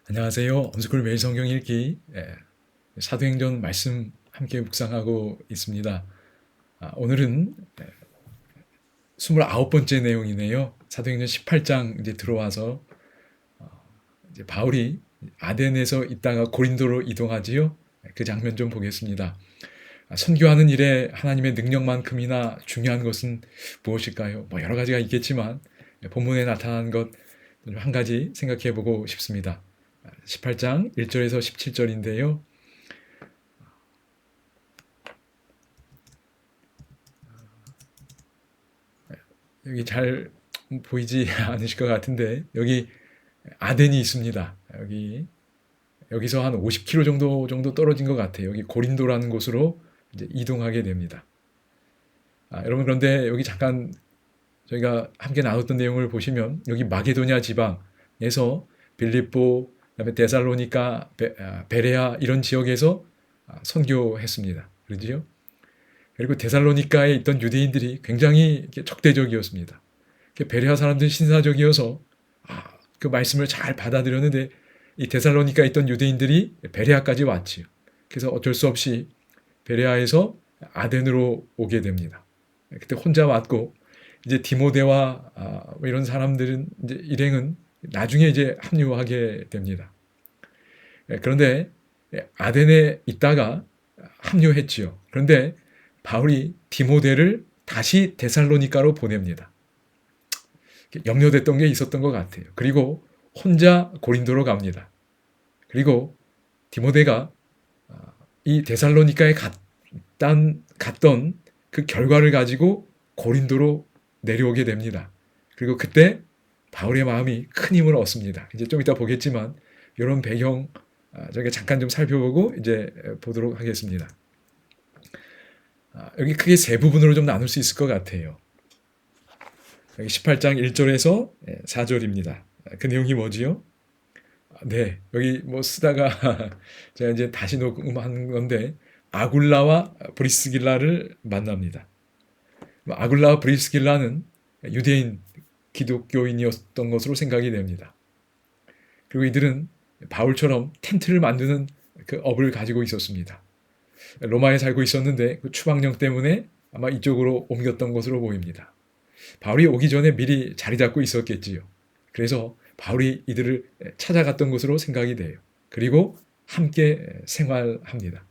안녕하세요. 엄스쿨 매일 성경 읽기 사도행전 말씀 함께 묵상하고 있습니다. 오늘은 29번째 내용이네요. 사도행전 18장 이제 들어와서 이제 바울이 아덴에서 있다가 고린도로 이동하지요. 그 장면 좀 보겠습니다. 선교하는 일에 하나님의 능력만큼이나 중요한 것은 무엇일까요? 뭐 여러 가지가 있겠지만 본문에 나타난 것 한 가지 생각해 보고 싶습니다. 18장 1절에서 17절인데요. 여기 잘 보이지 않으실 것 같은데 여기 아덴이 있습니다. 여기서 한 50km 정도 떨어진 것 같아요. 여기 고린도라는 곳으로 이제 이동하게 됩니다. 여러분 그런데 여기 잠깐 저희가 함께 나눴던 내용을 보시면 여기 마게도냐 지방에서 빌립보, 그다음에 데살로니가, 베레아 이런 지역에서 선교했습니다. 그렇죠? 그리고 데살로니가에 있던 유대인들이 굉장히 적대적이었습니다. 베레아 사람들은 신사적이어서 그 말씀을 잘 받아들였는데 이 데살로니가에 있던 유대인들이 베레아까지 왔지요. 그래서 어쩔 수 없이 베레아에서 아덴으로 오게 됩니다. 그때 혼자 왔고 이제 디모데와 이런 사람들은 이제 일행은 나중에 이제 합류하게 됩니다. 그런데 아덴에 있다가 합류했지요. 그런데 바울이 디모데를 다시 데살로니가로 보냅니다. 염려됐던 게 있었던 것 같아요. 그리고 혼자 고린도로 갑니다. 그리고 디모데가 이 데살로니가에 갔던 그 결과를 가지고 고린도로 내려오게 됩니다. 그리고 그때 바울의 마음이 큰 힘을 얻습니다. 이제 좀 이따 보겠지만 이런 배경 저희가 잠깐 좀 살펴보고 이제 보도록 하겠습니다. 여기 크게 세 부분으로 좀 나눌 수 있을 것 같아요. 여기 18장 1절에서 4절입니다. 그 내용이 뭐지요? 네, 여기 뭐 쓰다가 제가 이제 다시 녹음한 건데 아굴라와 브리스길라를 만납니다. 아굴라와 브리스길라는 유대인 기독교인이었던 것으로 생각이 됩니다. 그리고 이들은 바울처럼 텐트를 만드는 그 업을 가지고 있었습니다. 로마에 살고 있었는데 그 추방령 때문에 아마 이쪽으로 옮겼던 것으로 보입니다. 바울이 오기 전에 미리 자리 잡고 있었겠지요. 그래서 바울이 이들을 찾아갔던 것으로 생각이 돼요. 그리고 함께 생활합니다.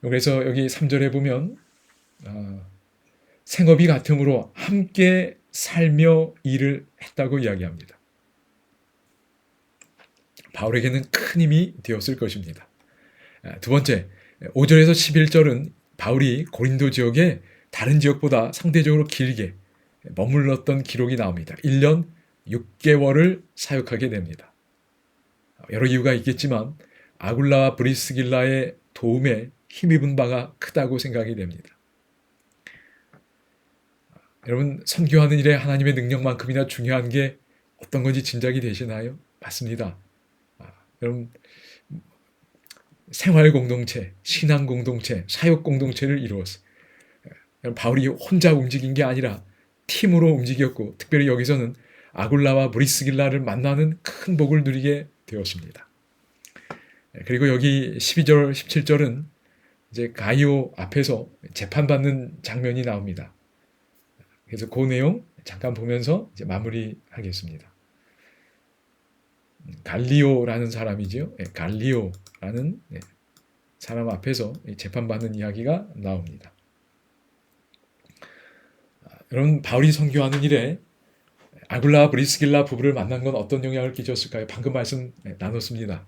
그래서 여기 3절에 보면 생업이 같으므로 함께 살며 일을 했다고 이야기합니다. 바울에게는 큰 힘이 되었을 것입니다. 두 번째, 5절에서 11절은 바울이 고린도 지역에 다른 지역보다 상대적으로 길게 머물렀던 기록이 나옵니다. 1년 6개월을 사역하게 됩니다. 여러 이유가 있겠지만 아굴라와 브리스길라의 도움에 힘입은 바가 크다고 생각이 됩니다. 여러분 선교하는 일에 하나님의 능력만큼이나 중요한 게 어떤 건지 짐작이 되시나요? 맞습니다. 여러분 생활 공동체, 신앙 공동체, 사역 공동체를 이루었어요. 바울이 혼자 움직인 게 아니라 팀으로 움직였고 특별히 여기서는 아굴라와 브리스길라를 만나는 큰 복을 누리게 되었습니다. 그리고 여기 12절, 17절은 이제 가이오 앞에서 재판받는 장면이 나옵니다. 그래서 그 내용 잠깐 보면서 이제 마무리하겠습니다. 갈리오라는 사람이죠. 갈리오라는 사람 앞에서 재판받는 이야기가 나옵니다. 여러분 바울이 선교하는 일에 아굴라와 브리스길라 부부를 만난 건 어떤 영향을 끼쳤을까요? 방금 말씀 나눴습니다.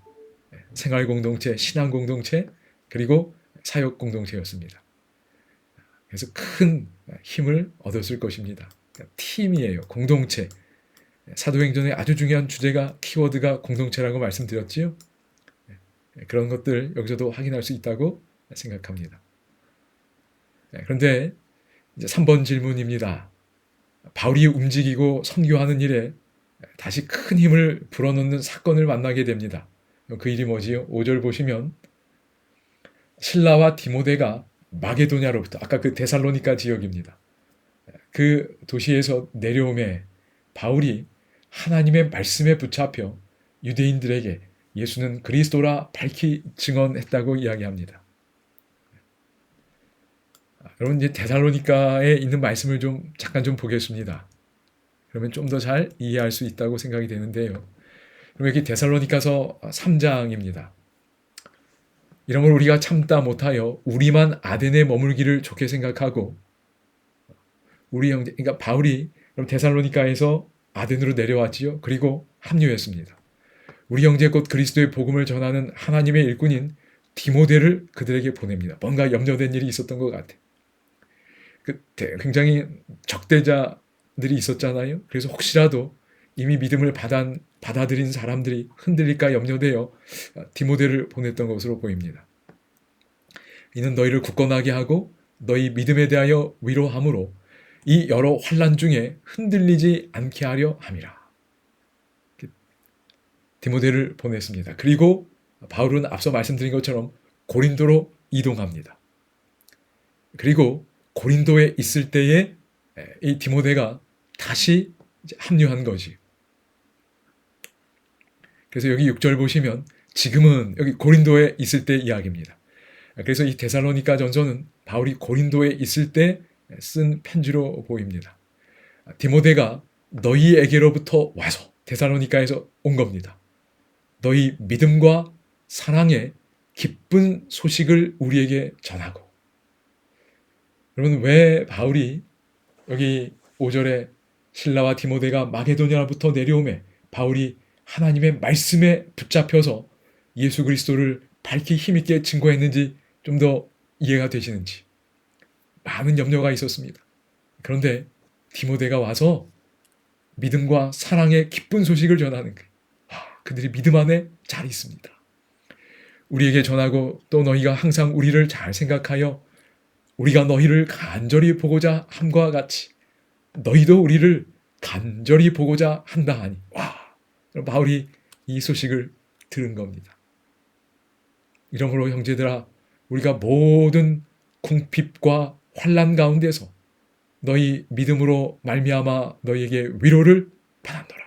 생활 공동체, 신앙 공동체, 그리고 사역 공동체였습니다. 그래서 큰 힘을 얻었을 것입니다. 팀이에요. 공동체. 사도행전의 아주 중요한 주제가 키워드가 공동체라고 말씀드렸지요. 그런 것들 여기서도 확인할 수 있다고 생각합니다. 그런데 이제 3번 질문입니다. 바울이 움직이고 선교하는 일에 다시 큰 힘을 불어넣는 사건을 만나게 됩니다. 그 일이 뭐지요? 5절 보시면 실라와 디모데가 마게도냐로부터 아까 그 데살로니가 지역입니다. 그 도시에서 내려오매 바울이 하나님의 말씀에 붙잡혀 유대인들에게 예수는 그리스도라 밝히 증언했다고 이야기합니다. 여러분 이제 데살로니가에 있는 말씀을 잠깐 보겠습니다. 그러면 좀 더 잘 이해할 수 있다고 생각이 되는데요. 그럼 여기 데살로니가서 3장입니다. 이러므로 우리가 참다 못하여 우리만 아덴에 머물기를 좋게 생각하고 우리 형제, 그러니까 바울이 그럼 데살로니가에서 아덴으로 내려왔지요. 그리고 합류했습니다. 우리 형제 곧 그리스도의 복음을 전하는 하나님의 일꾼인 디모데를 그들에게 보냅니다. 뭔가 염려된 일이 있었던 것 같아요. 굉장히 적대자들이 있었잖아요. 그래서 혹시라도 이미 믿음을 받아들인 사람들이 흔들릴까 염려되어 디모데를 보냈던 것으로 보입니다. 이는 너희를 굳건하게 하고 너희 믿음에 대하여 위로함으로 이 여러 환난 중에 흔들리지 않게 하려 함이라. 디모데를 보냈습니다. 그리고 바울은 앞서 말씀드린 것처럼 고린도로 이동합니다. 그리고 고린도에 있을 때에 이 디모데가 다시 합류한 거지. 그래서 여기 6절 보시면 지금은 여기 고린도에 있을 때 이야기입니다. 그래서 이 데살로니가 전서는 바울이 고린도에 있을 때 쓴 편지로 보입니다. 디모데가 너희에게로부터 와서 데살로니가에서 온 겁니다. 너희 믿음과 사랑의 기쁜 소식을 우리에게 전하고. 여러분 왜 바울이 여기 5절에 실라와 디모데가 마게도냐로부터 내려오매 바울이 하나님의 말씀에 붙잡혀서 예수 그리스도를 밝히 힘있게 증거했는지 좀 더 이해가 되시는지. 많은 염려가 있었습니다. 그런데 디모데가 와서 믿음과 사랑의 기쁜 소식을 전하는 거예요. 그들이 믿음 안에 잘 있습니다. 우리에게 전하고 또 너희가 항상 우리를 잘 생각하여 우리가 너희를 간절히 보고자 함과 같이 너희도 우리를 간절히 보고자 한다 하니. 바울이 이 소식을 들은 겁니다. 이러므로 형제들아 우리가 모든 궁핍과 환난 가운데서 너희 믿음으로 말미암아 너희에게 위로를 받았노라.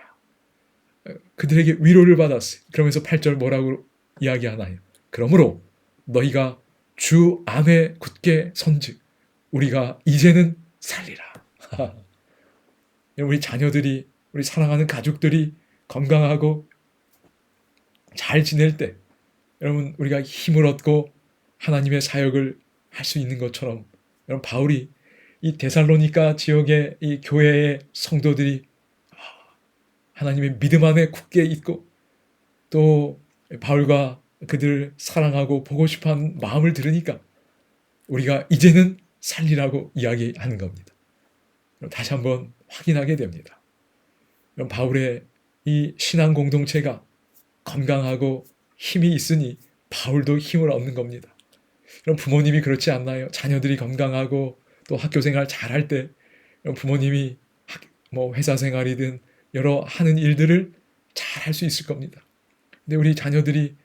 그들에게 위로를 받았어요. 그러면서 8절 뭐라고 이야기하나요? 그러므로 너희가 주 안에 굳게 선즉 우리가 이제는 살리라. 우리 자녀들이 우리 사랑하는 가족들이 건강하고 잘 지낼 때 여러분 우리가 힘을 얻고 하나님의 사역을 할 수 있는 것처럼 여러분 바울이 이 데살로니가 지역의 이 교회의 성도들이 하나님의 믿음 안에 굳게 있고 또 바울과 그들을 사랑하고 보고 싶어하는 마음을 들으니까 우리가 이제는 살리라고 이야기하는 겁니다. 다시 한번 확인하게 됩니다. 바울의 이 신앙 공동체가 건강하고 힘이 있으니 바울도 힘을 얻는 겁니다. 그럼 부모님이 그렇지 않나요? 자녀들이 건강하고 또 학교 생활 잘할 때 부모님이 회사 생활이든 여러 하는 일들을 잘 할 수 있을 겁니다. 근데 우리 자녀들이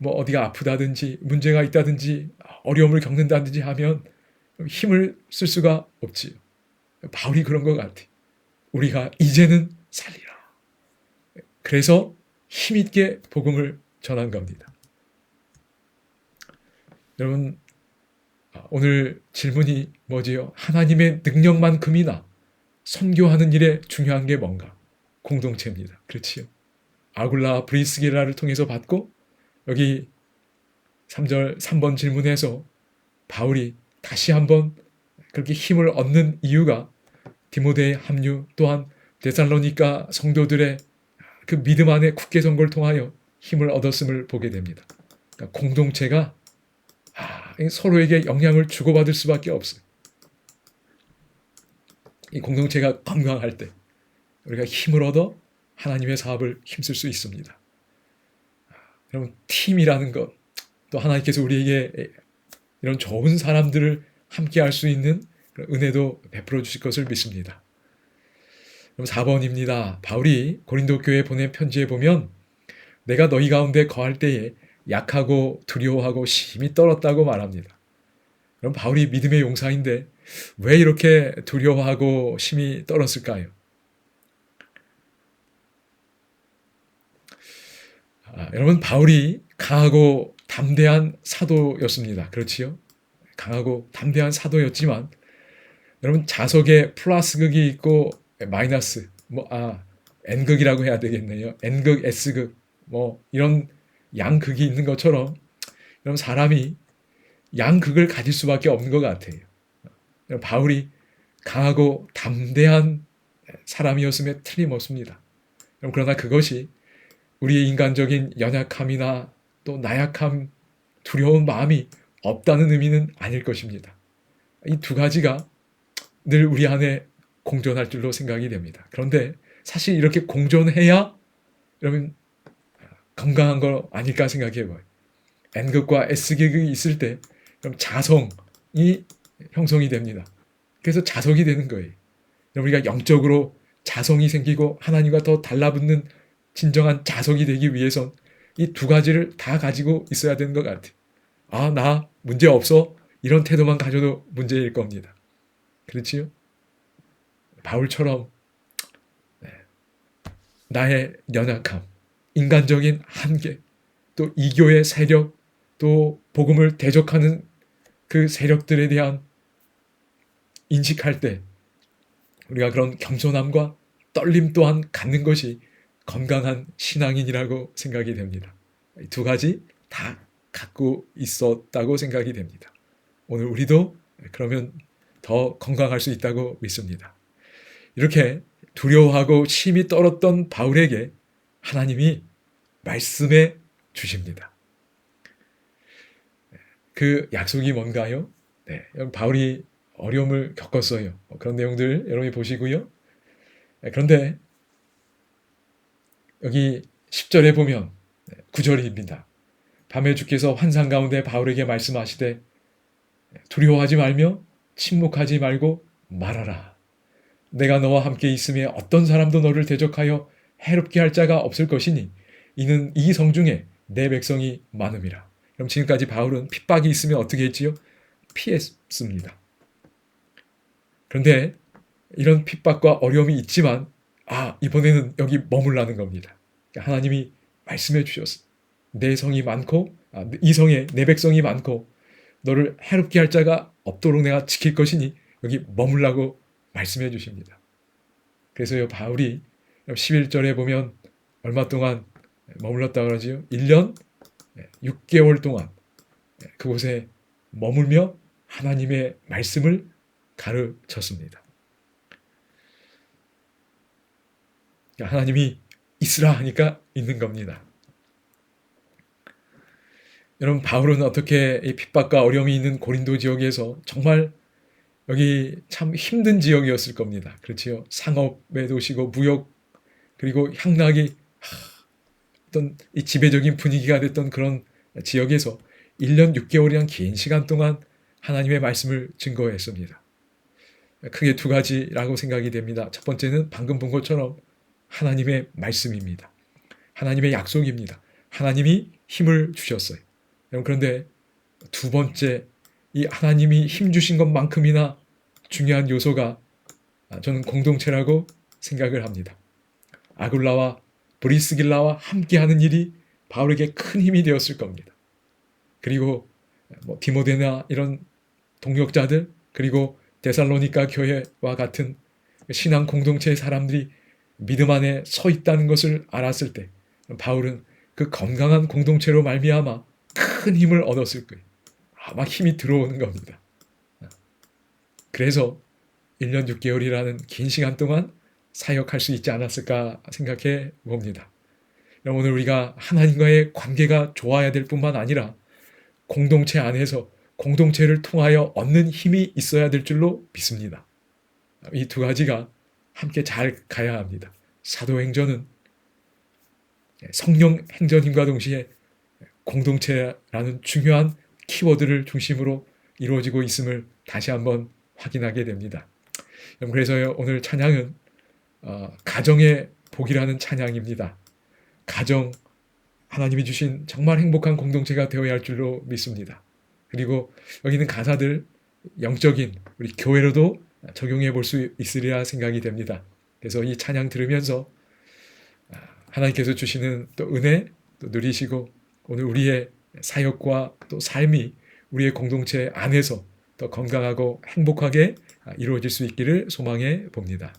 어디가 아프다든지 문제가 있다든지 어려움을 겪는다든지 하면 힘을 쓸 수가 없지요. 바울이 그런 것 같아. 우리가 이제는 살리라. 그래서 힘있게 복음을 전한 겁니다. 여러분 오늘 질문이 뭐지요? 하나님의 능력만큼이나 선교하는 일에 중요한 게 뭔가? 공동체입니다. 그렇지요. 아굴라 브리스길라를 통해서 받고 여기 3절 3번 질문에서 바울이 다시 한번 그렇게 힘을 얻는 이유가 디모데의 합류 또한 데살로니가 성도들의 그 믿음 안에 굳게 선 걸 통하여 힘을 얻었음을 보게 됩니다. 그러니까 공동체가 서로에게 영향을 주고받을 수밖에 없어요. 이 공동체가 건강할 때 우리가 힘을 얻어 하나님의 사업을 힘쓸 수 있습니다. 여러분 팀이라는 것, 또 하나님께서 우리에게 이런 좋은 사람들을 함께 할 수 있는 은혜도 베풀어 주실 것을 믿습니다. 그럼 4번입니다. 바울이 고린도 교회에 보낸 편지에 보면 내가 너희 가운데 거할 때에 약하고 두려워하고 심히 떨었다고 말합니다. 그럼 바울이 믿음의 용사인데 왜 이렇게 두려워하고 심히 떨었을까요? 여러분, 바울이 강하고 담대한 사도였습니다. 그렇지요? 강하고 담대한 사도였지만 여러분, 자석에 플러스 극이 있고 마이너스, N극이라고 해야 되겠네요. N극, S극, 이런 양극이 있는 것처럼 여러분, 사람이 양극을 가질 수밖에 없는 것 같아요. 바울이 강하고 담대한 사람이었음에 틀림없습니다. 그러나 그것이 우리의 인간적인 연약함이나 또 나약함, 두려운 마음이 없다는 의미는 아닐 것입니다. 이 두 가지가 늘 우리 안에 공존할 줄로 생각이 됩니다. 그런데 사실 이렇게 공존해야 여러분 건강한 거 아닐까 생각해 봐요. N극과 S극이 있을 때 그럼 자성이 형성이 됩니다. 그래서 자석이 되는 거예요. 우리가 영적으로 자성이 생기고 하나님과 더 달라붙는 진정한 자석이 되기 위해선 이 두 가지를 다 가지고 있어야 되는 것 같아요. 나 문제 없어? 이런 태도만 가져도 문제일 겁니다. 그렇지요? 바울처럼 나의 연약함, 인간적인 한계, 또 이교의 세력, 또 복음을 대적하는 그 세력들에 대한 인식할 때 우리가 그런 겸손함과 떨림 또한 갖는 것이 건강한 신앙인이라고 생각이 됩니다. 이 두 가지 다 갖고 있었다고 생각이 됩니다. 오늘 우리도 그러면 더 건강할 수 있다고 믿습니다. 이렇게 두려워하고 심히 떨었던 바울에게 하나님이 말씀해 주십니다. 그 약속이 뭔가요? 바울이 어려움을 겪었어요. 그런 내용들 여러분이 보시고요. 그런데 여기 10절에 보면 9절입니다. 밤에 주께서 환상 가운데 바울에게 말씀하시되 두려워하지 말며 침묵하지 말고 말하라. 내가 너와 함께 있음에 어떤 사람도 너를 대적하여 해롭게 할 자가 없을 것이니 이는 이 성중에 내 백성이 많음이라. 그럼 지금까지 바울은 핍박이 있으면 어떻게 했지요? 피했습니다. 그런데 이런 핍박과 어려움이 있지만 이번에는 여기 머물라는 겁니다. 하나님이 말씀해 주셨어. 내 성이 많고 이 성에 내 백성이 많고 너를 해롭게 할 자가 없도록 내가 지킬 것이니 여기 머물라고 말씀해 주십니다. 그래서요, 바울이 11절에 보면 얼마 동안 머물렀다고 그러지요? 1년 6개월 동안 그곳에 머물며 하나님의 말씀을 가르쳤습니다. 하나님이 있으라 하니까 있는 겁니다. 여러분, 바울은 어떻게 이 핍박과 어려움이 있는 고린도 지역에서 정말 여기 참 힘든 지역이었을 겁니다. 그렇지요? 상업의 도시고 무역 그리고 향락이 어떤 이 지배적인 분위기가 됐던 그런 지역에서 1년 6개월이란 긴 시간 동안 하나님의 말씀을 증거했습니다. 크게 두 가지라고 생각이 됩니다. 첫 번째는 방금 본 것처럼 하나님의 말씀입니다. 하나님의 약속입니다. 하나님이 힘을 주셨어요. 그런데 두 번째, 이 하나님이 힘 주신 것만큼이나 중요한 요소가 저는 공동체라고 생각을 합니다. 아굴라와 브리스길라와 함께하는 일이 바울에게 큰 힘이 되었을 겁니다. 그리고 디모데나 이런 동역자들, 그리고 데살로니가 교회와 같은 신앙 공동체의 사람들이 믿음 안에 서 있다는 것을 알았을 때 바울은 그 건강한 공동체로 말미암아 큰 힘을 얻었을 거예요. 막 힘이 들어오는 겁니다. 그래서 1년 6개월이라는 긴 시간 동안 사역할 수 있지 않았을까 생각해 봅니다. 오늘 우리가 하나님과의 관계가 좋아야 될 뿐만 아니라 공동체 안에서 공동체를 통하여 얻는 힘이 있어야 될 줄로 믿습니다. 이 두 가지가 함께 잘 가야 합니다. 사도행전은 성령 행전임과 동시에 공동체라는 중요한 키워드를 중심으로 이루어지고 있음을 다시 한번 확인하게 됩니다. 그래서 오늘 찬양은 가정의 복이라는 찬양입니다. 가정, 하나님이 주신 정말 행복한 공동체가 되어야 할 줄로 믿습니다. 그리고 여기 있는 가사들 영적인 우리 교회로도 적용해 볼 수 있으리라 생각이 됩니다. 그래서 이 찬양 들으면서 하나님께서 주시는 또 은혜, 또 누리시고 오늘 우리의 사역과 또 삶이 우리의 공동체 안에서 더 건강하고 행복하게 이루어질 수 있기를 소망해 봅니다.